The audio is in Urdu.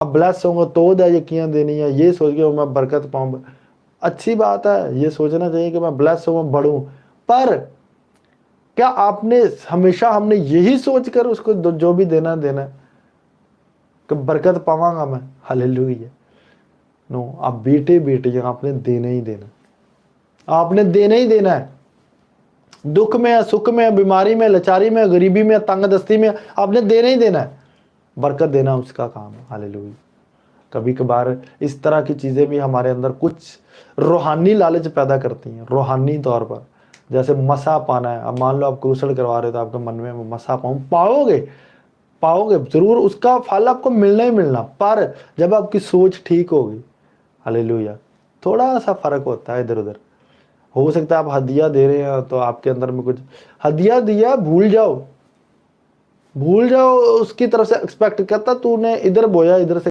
بلیس ہوں گا تو یقین دینی ہے، یہ سوچ کے میں برکت پاؤں، اچھی بات ہے، یہ سوچنا چاہیے کہ میں بلیس ہوں، بڑھوں، پر کیا آپ نے ہمیشہ ہم نے یہی سوچ کر اس کو جو بھی دینا دینا کہ برکت پاواں گا میں؟ ہاللیلویہ، نو، آپ بیٹے بیٹیاں آپ نے دینا ہی دینا، آپ نے دینا ہی دینا ہے، دکھ میں، سکھ میں، بیماری میں، لچاری میں، غریبی میں، تنگ دستی میں، آپ نے دینا ہی دینا ہے، برکت دینا اس کا کام ہے، ہاللیلویہ۔ کبھی کبھار اس طرح کی چیزیں بھی ہمارے اندر کچھ روحانی لالچ پیدا کرتی ہیں، روحانی طور پر، جیسے مسا پانا ہے۔ اب مان لو آپ کروسل کروا رہے ہو تو آپ کے من میں مسا پاؤں، پاؤ گے ضرور، اس کا پھل آپ کو ملنا ہی ملنا، پر جب آپ کی سوچ ٹھیک ہوگی، ہاللیلویہ، تھوڑا سا فرق ہوتا ہے ادھر ادھر۔ ہو سکتا ہے آپ ہدیہ دے رہے ہیں تو آپ کے اندر میں کچھ ہدیہ دیا، بھول جاؤ اس کی طرف سے ایکسپیکٹ کرتا، تو نے ادھر بویا ادھر سے